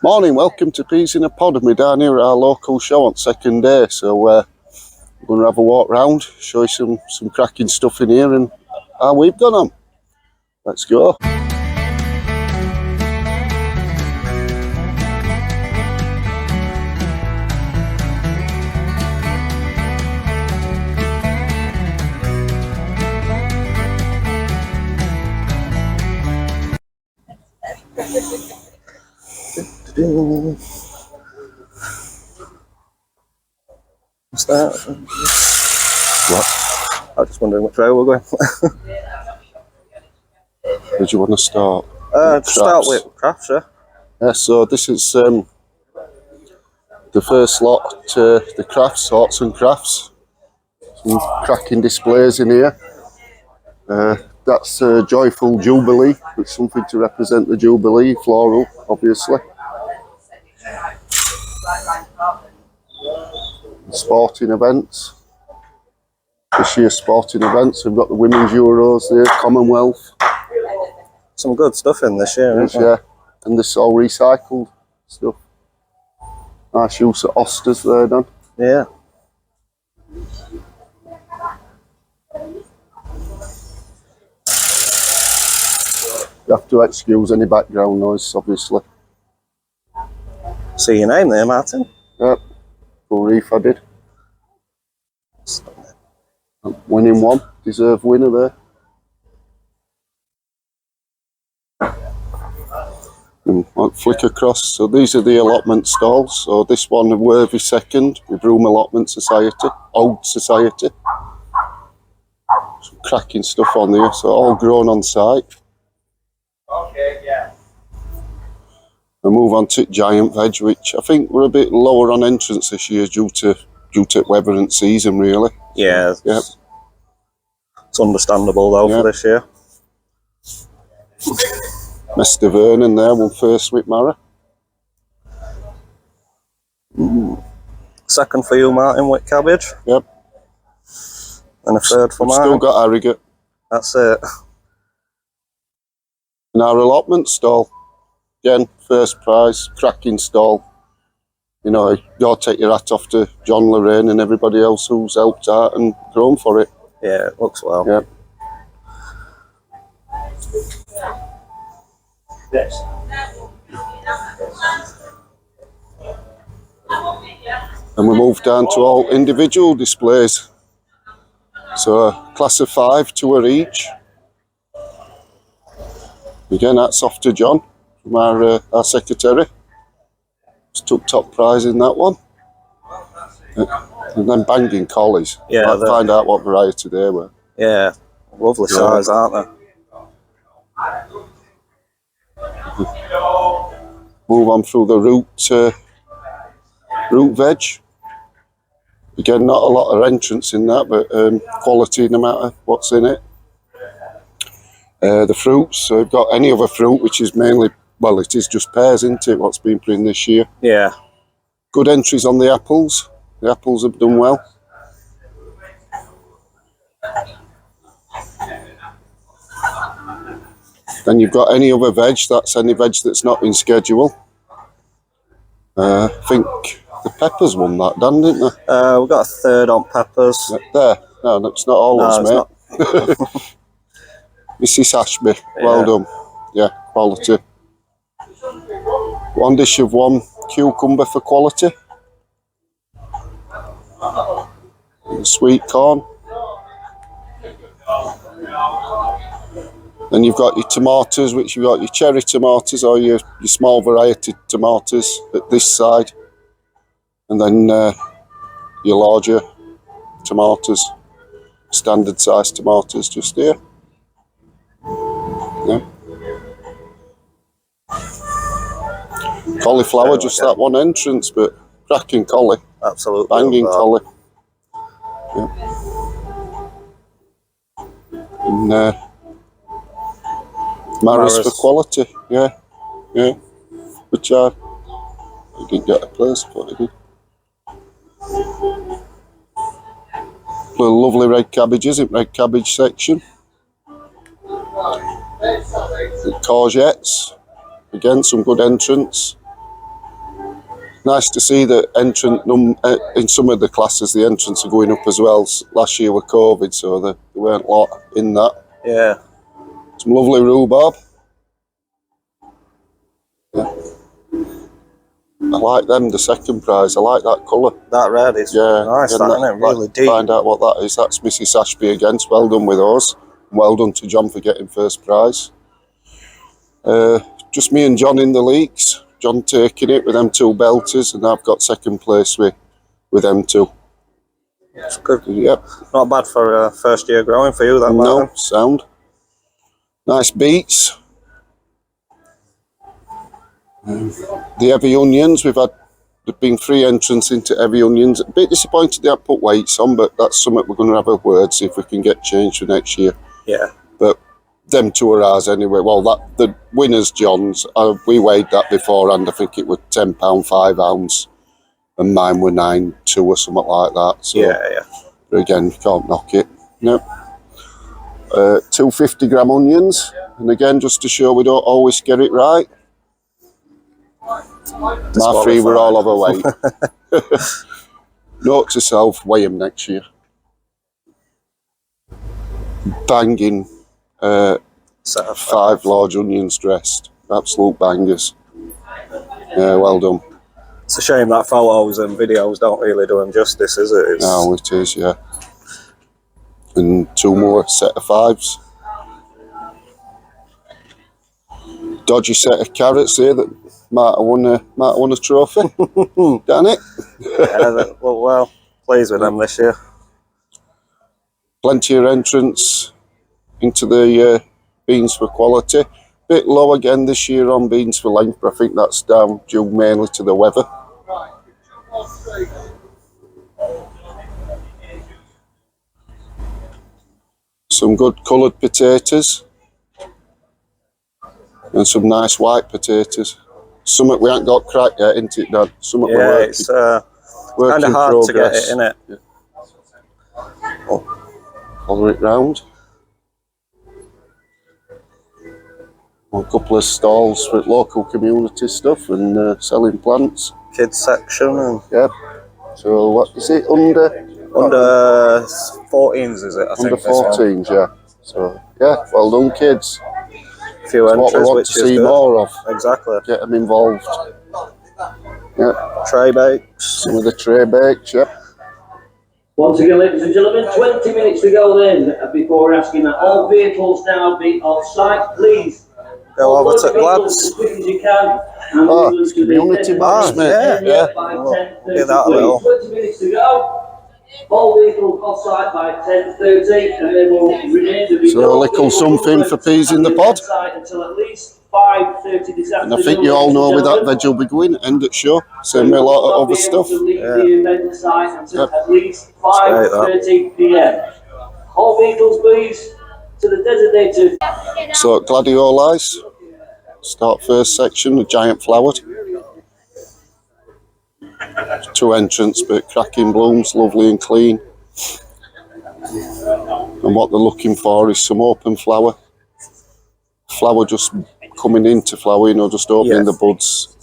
Morning, welcome to Peas in a Pod. We're down here at our local show on second day, so we're going to have a walk round, show you some cracking stuff in here and how we've done them. Let's go. What's that? What? I was just wondering which way we're going. Where do you want to start? Start with crafts, yeah. Yeah, so this is the first lot, the crafts, arts and crafts. Some cracking displays in here. That's Joyful Jubilee. It's something to represent the Jubilee, floral, obviously. Sporting events. This year's sporting events, we've got the Women's Euros there, Commonwealth. Some good stuff in this year, isn't Yeah, and this is all recycled stuff. Nice use of Osters there, Dan. Yeah. You have to excuse any background noise, obviously. See your name there, Martin? Yep, full reef I did. Winning one, deserved winner there. And I'll flick across, so these are the allotment stalls. So this one, a worthy second, with Room Allotment Society, Old Society. Some cracking stuff on there, so all grown on site. Okay, yeah. We'll move on to Giant Veg, which I think we're a bit lower on entrance this year due to weather and season, really. Yeah. Yeah. It's understandable though for this year. Mr. Vernon there, won first with Mara. Second for you, Martin, with cabbage. Yep. And a third for We've Martin. still got Harrogate. That's it. And our allotment stall. Again, first prize, cracking stall. You know, you gotta take your hat off to John Lorraine and everybody else who's helped out and grown for it. Yeah, it looks well. Yeah. Yes. And we move down to all individual displays. So a class of 5, 2 each. Again, that's off to John from our secretary. Just took top prize in that one. And then banging collies. Yeah, I'll find out what variety they were. Yeah, lovely size, aren't they? Move on through the root veg. Again, not a lot of entrance in that, but quality no matter what's in it. The fruits, so we've got any other fruit, which is mainly, well, it is just pears, isn't it, what's been put in this year. Yeah. Good entries on the apples. The apples have done well. Then you've got any other veg, that's any veg that's not in schedule. I think the peppers won that, Dan, didn't they? We've got a third on peppers. There, no, that's not all No, mate. not. Mrs. Ashby, well done. Yeah, quality. One dish of one cucumber for quality. And sweet corn. Then you've got your tomatoes, which you've got your cherry tomatoes or your small variety tomatoes at this side. And then your larger tomatoes, standard size tomatoes just here. Yeah. Cauliflower, just that one entrance, but cracking collie. Absolutely. Banging collie. Yeah. And Maris for quality, yeah. Which I didn't get a place for it. The lovely red cabbages in red cabbage section. The courgettes, again some good entrance. Nice to see that in some of the classes the entrants are going up as well. Last year with COVID, so there weren't a lot in that. Yeah. Some lovely rhubarb. Yeah. I like them, the second prize. I like that colour. That red is nice, that, isn't it? Really deep. Find out what that is. That's Mrs. Ashby against. Well done with those. Well done to John for getting first prize. Just me and John in the leagues. John taking it with them two belters, and I've got second place with them two. It's good. Yep. Not bad for first year growing for you, that No, Martin. sound. Nice beats. The heavy onions, there've been 3 entrants into heavy onions. A bit disappointed they haven't put weights on, but that's something we're going to have a word, see if we can get changed for next year. Yeah. But them two are ours anyway. Well, the winners, John's, we weighed that beforehand. I think it was £10 5 ounce, and mine were 9.2 or something like that. So, yeah. But again, can't knock it. No. 250 gram onions, and again, just to show we don't always get it right. My 3 were all overweight. Note to self, weigh them next year. Banging 5 large onions dressed. Absolute bangers. Yeah, well done. It's a shame that photos and videos don't really do them justice, is it? No, it is, yeah. And 2 more set of 5s. Dodgy set of carrots here that might have won a trophy. Damn it. Yeah, they look well. Pleased with them this year. Plenty of entrants into the beans for quality. Bit low again this year on beans for length, but I think that's down due mainly to the weather. Some good coloured potatoes. And some nice white potatoes. Something we haven't got cracked yet, isn't it, Dad? Something yeah, we're it's kind of hard to get it, isn't it? Yeah. Follow it round. A couple of stalls for local community stuff and selling plants. Kids section. And yeah. So what is it, under 14s, is it? I under think 14s, yeah. So yeah, well done, kids. A few That's entries, what we want which to is see good. more of. Exactly. Get them involved. Yeah. Tray bakes. Some of the tray bakes, yeah. Once again, ladies and gentlemen, 20 minutes to go then, before asking that all vehicles now be off site, please. Go over to Glad's. As quick as you can. And it's community box, mate. Yeah. Get that a little. 20 minutes to go. All vehicles off site by 10:30, and then we'll remain. So a little something for peas in the pod. Until at least 5:30 this afternoon. And I think you all know where that veg will be going, end at show. Same with a lot of other stuff. Yeah. Until at least 5:30 p.m. All vehicles, please, to the designated. So gladiolus, start first section, a giant flowered. 2 entrants, but cracking blooms, lovely and clean. And what they're looking for is some open flower. Flower just coming into flower, you know, just opening the buds,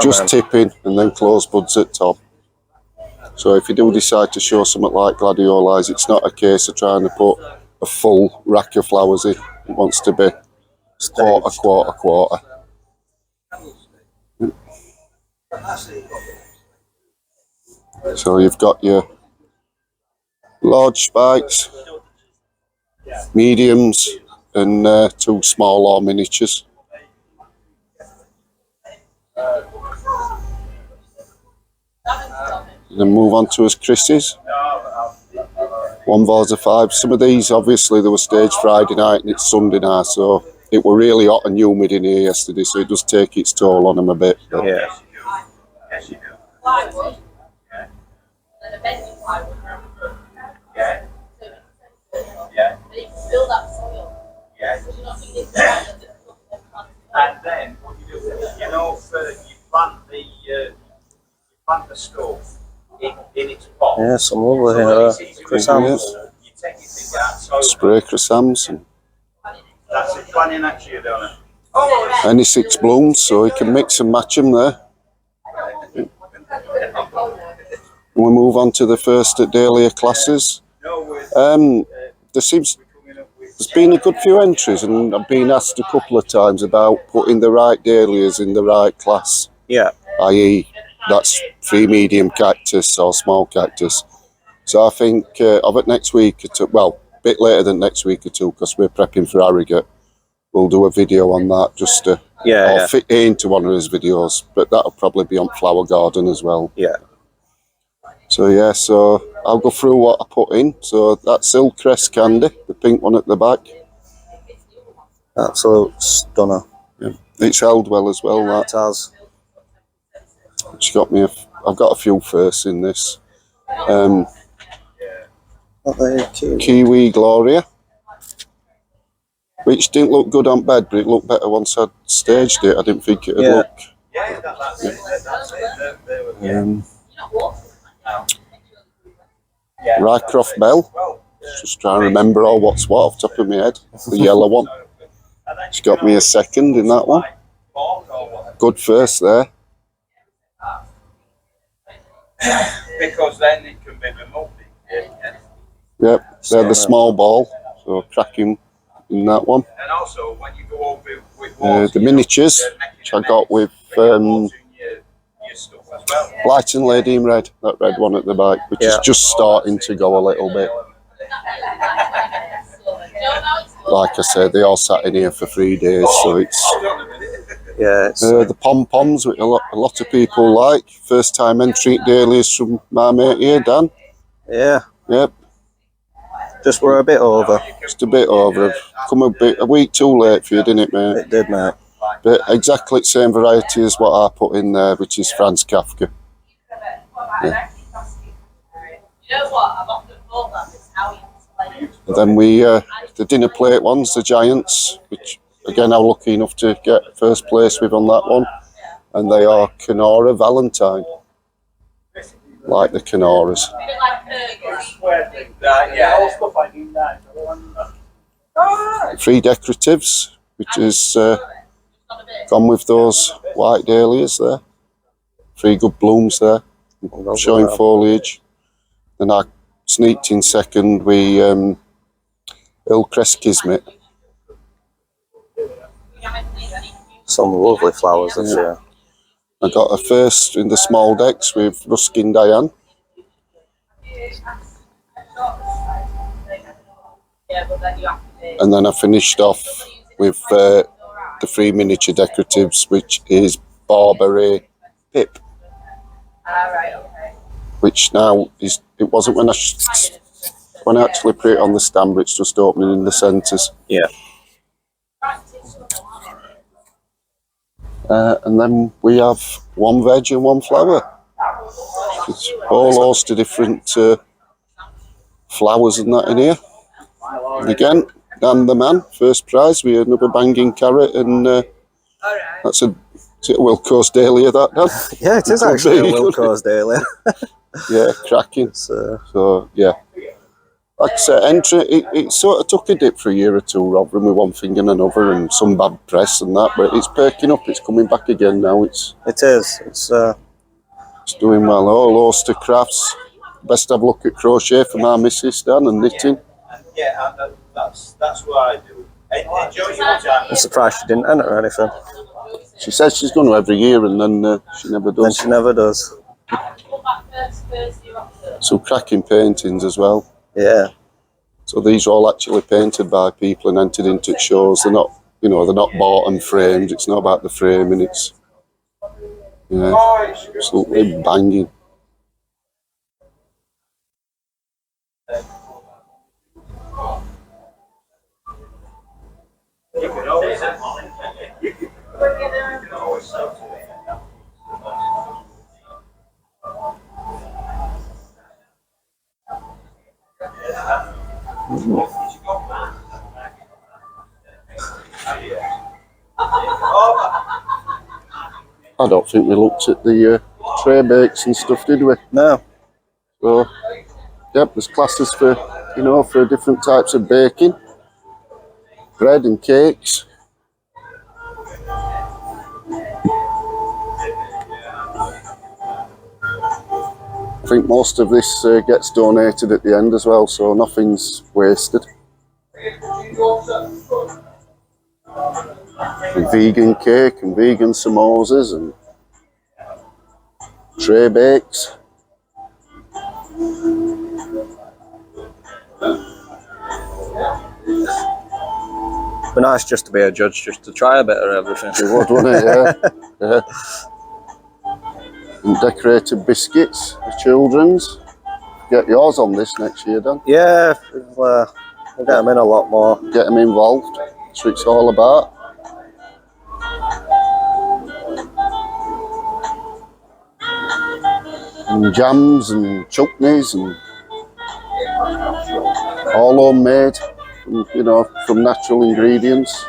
just tipping, and then close buds at top. So if you do decide to show something like gladiolus, it's not a case of trying to put a full rack of flowers in. It wants to be quarter. So you've got your large spikes, mediums, and 2 small or miniatures. And then move on to his Chris's. 1 vase of 5. Some of these, obviously, they were staged Friday night and it's Sunday now, so it were really hot and humid in here yesterday, so it does take its toll on them a bit. But. Yeah. And then what you do, you know, you plant the stove in its pot. Yeah, some lovely chrysanthemums. You take your finger out, so Spray chrysanthemums. And that's it, planning actually, don't it? any 6 blooms, so you can mix and match them there. We move on to the first dahlia classes. There's been a good few entries, and I've been asked a couple of times about putting the right dahlias in the right class. Yeah. I.e., that's 3 medium cactus or small cactus. So I think of it next week, well, a bit later than next week or two, because we're prepping for Harrogate. We'll do a video on that just to fit into one of his videos, but that'll probably be on Flower Garden as well. Yeah. So yeah, so I'll go through what I put in. So that's Hillcrest Candy, the pink one at the back. Absolute stunner. Yeah. It's held well as well, that. It has. It's got me I've got a few firsts in this. Kiwi Gloria, which didn't look good on bed, but it looked better once I'd staged it. I didn't think it'd look. That's it. Rycroft Bell. Just trying to remember all what's what off the top of my head. The yellow one. It's got me a second in that one. Good first there. Because then it can be removed. Yep, they're the small ball, so cracking in that one. And also, when you go over with water, the miniatures, which I got with Light and Lady in Red, that red one at the back, which is just starting to go a little bit. Like I said, they all sat in here for 3 days, so it's... Yeah, the pom-poms, which a lot of people like. First time entry dahlias from my mate here, Dan. Yeah. Yep. Just were a bit over. Just a bit over. Come a week too late for you, didn't it, mate? It did, mate. But exactly the same variety as what I put in there, which is Franz Kafka. Yeah. And then we, the dinner plate ones, the Giants, which again I'm lucky enough to get first place with on that one. And they are Kenora Valentine. Like the Kenoras. 3 decoratives, which is gone with those white dahlias there. 3 good blooms there, showing foliage. Then I sneaked in second with Hillcrest Kismet. Some lovely flowers this year. I got a first in the small decks with Ruskin Diane. And then I finished off with the 3 miniature decoratives, which is Barbary Pip. Which now is, it wasn't when I actually put it on the stand, but it's just opening in the centres. Yeah. And then we have 1 veg and 1 flower. It's all host of different flowers and that in here. And again, Dan the man, first prize with another banging carrot, and that's is it a Wilco's Dahlia, that, Dan? Yeah, it is actually a Wilco's Dahlia. Yeah, cracking. So yeah. Like I said, it sort of took a dip for a year or two, Rotherham, with one thing and another, and some bad press and that, but it's perking up, it's coming back again now. It is. It's doing well. All host of crafts. Best have a look at crochet for my missus, Dan, and knitting. Yeah, that's what I do. Enjoy your time. I'm surprised she didn't enter or anything. She says she's going to every year, and then she never does. Then she never does. So cracking paintings as well. Yeah. So these are all actually painted by people and entered into shows. They're not, they're not bought and framed. It's not about the framing. It's absolutely banging. You can always I don't think we looked at the tray bakes and stuff, did we? No. So, yep, there's classes for, for different types of baking. Bread and cakes. I think most of this gets donated at the end as well, so nothing's wasted. And vegan cake and vegan samosas and tray bakes. Be nice just to be a judge, just to try a bit of everything. It would, wouldn't it? Yeah. Yeah. And decorated biscuits for children's. Get yours on this next year, Dan. Yeah, we'll get them in a lot more. Get them involved. That's what it's all about. And jams and chutneys and all homemade, you know, from natural ingredients.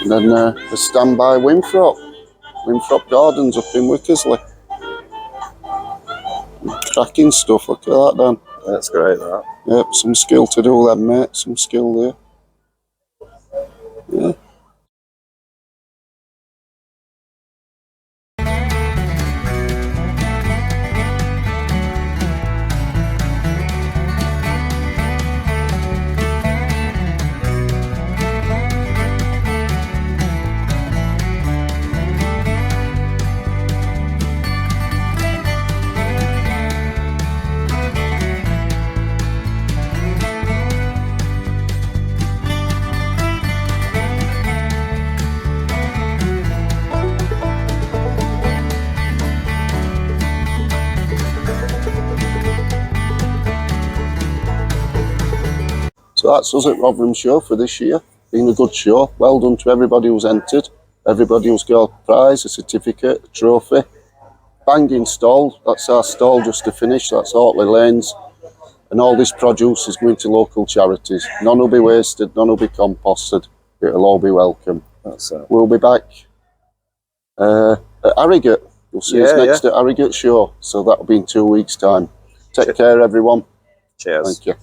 And then the standby Winthrop Gardens up in Wickersley. Cracking stuff, look at that, Dan. That's great, that. Yep, some skill to do that, mate. Some skill there. Yeah. So that's us at Rotherham Show for this year. Been a good show. Well done to everybody who's entered. Everybody who's got a prize, a certificate, a trophy. Banging stall. That's our stall just to finish. That's Ortley Lanes. And all this produce is going to local charities. None will be wasted. None will be composted. It'll all be welcome. That's it. We'll be back at Harrogate. You'll see us next at Harrogate Show. So that'll be in 2 weeks' time. Take care, everyone. Cheers. Thank you.